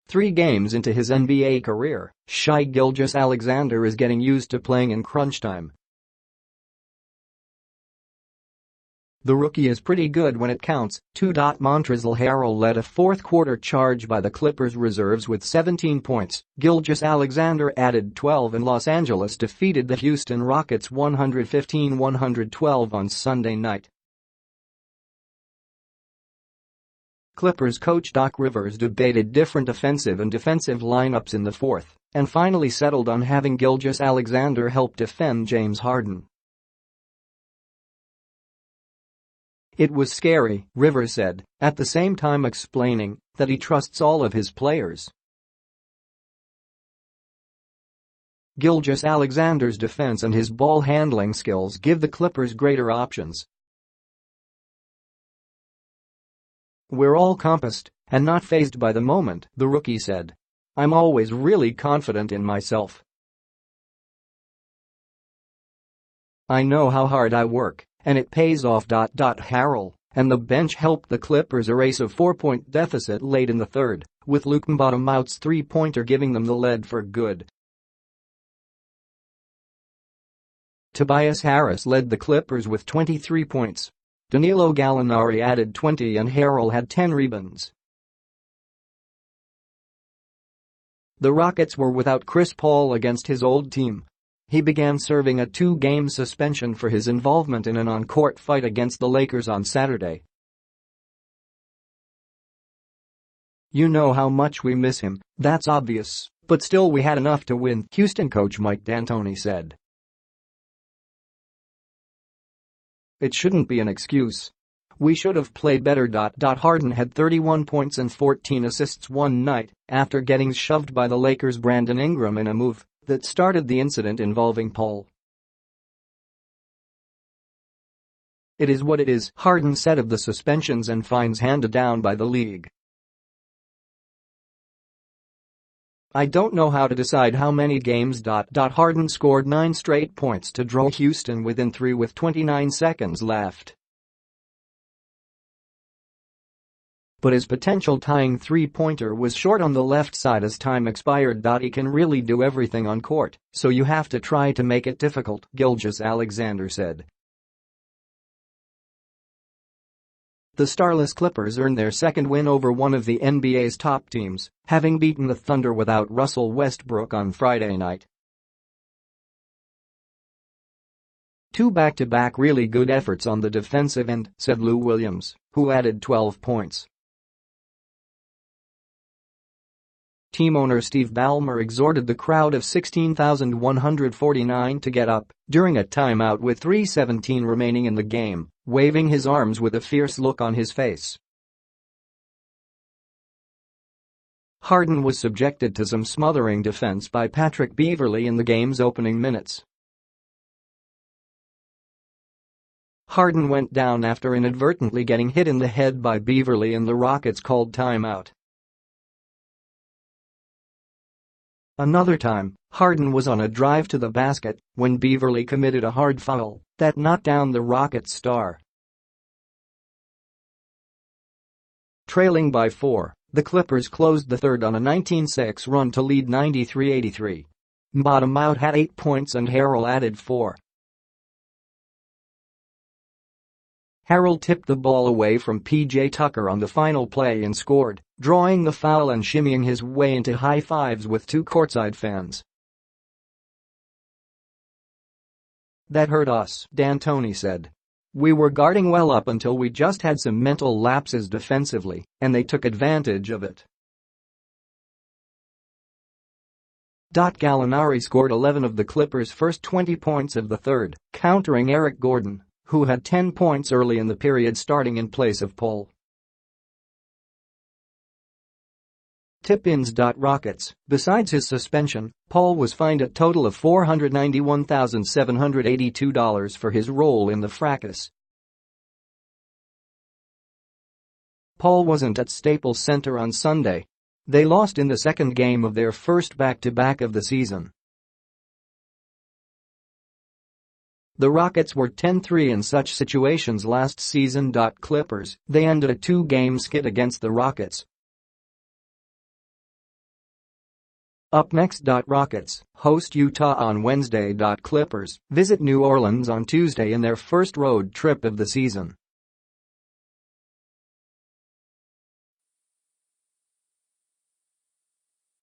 3 games into his NBA career, Shai Gilgeous-Alexander is getting used to playing in crunch time. The rookie is pretty good when it counts, too. Montrezl Harrell led a fourth-quarter charge by the Clippers reserves with 17 points. Gilgeous-Alexander added 12 and Los Angeles defeated the Houston Rockets 115-112 on Sunday night. Clippers coach Doc Rivers debated different offensive and defensive lineups in the fourth and finally settled on having Gilgeous-Alexander help defend James Harden. "It was scary," Rivers said, at the same time explaining that he trusts all of his players. Gilgeous-Alexander's defense and his ball handling skills give the Clippers greater options. "We're all compassed and not fazed by the moment," the rookie said. "I'm always really confident in myself. I know how hard I work, and it pays off." Harrell and the bench helped the Clippers erase a 4-point deficit late in the third, with Luke Mbatomaut's three-pointer giving them the lead for good. Tobias Harris led the Clippers with 23 points. Danilo Gallinari added 20 and Harrell had 10 rebounds. The Rockets were without Chris Paul against his old team. He began serving a 2-game suspension for his involvement in an on-court fight against the Lakers on Saturday. "You know how much we miss him, that's obvious, but still we had enough to win," Houston coach Mike D'Antoni said. "It shouldn't be an excuse. We should have played better." Harden had 31 points and 14 assists one night after getting shoved by the Lakers' Brandon Ingram in a move that started the incident involving Paul. "It is what it is," Harden said of the suspensions and fines handed down by the league. "I don't know how to decide how many games." Harden scored 9 straight points to draw Houston within 3 with 29 seconds left. But his potential tying three-pointer was short on the left side as time expired. "He can really do everything on court, so you have to try to make it difficult," Gilgeous-Alexander said. The starless Clippers earned their second win over one of the NBA's top teams, having beaten the Thunder without Russell Westbrook on Friday night. 2 back-to-back really good efforts on the defensive end, said Lou Williams, who added 12 points. Team owner Steve Ballmer exhorted the crowd of 16,149 to get up during a timeout with 3:17 remaining in the game, waving his arms with a fierce look on his face. Harden was subjected to some smothering defense by Patrick Beverley in the game's opening minutes. Harden went down after inadvertently getting hit in the head by Beverley and the Rockets called timeout. Another time, Harden was on a drive to the basket when Beverley committed a hard foul that knocked down the Rockets star. Trailing by 4, the Clippers closed the third on a 19-6 run to lead 93-83. Mbatomaut had 8 points and Harrell added 4. Harrell tipped the ball away from P.J. Tucker on the final play and scored, drawing the foul and shimmying his way into high fives with 2 courtside fans. "That hurt us," D'Antoni said. "We were guarding well up until we just had some mental lapses defensively, and they took advantage of it." Gallinari scored 11 of the Clippers' first 20 points of the third, countering Eric Gordon, who had 10 points early in the period starting in place of Paul. Tip-ins. Rockets. Besides his suspension, Paul was fined a total of $491,782 for his role in the fracas. Paul wasn't at Staples Center on Sunday. They lost in the second game of their first back-to-back of the season. The Rockets were 10-3 in such situations last season. Clippers. They ended a 2-game skid against the Rockets Up next. Rockets host Utah on Wednesday. Clippers visit New Orleans on Tuesday in their first road trip of the season.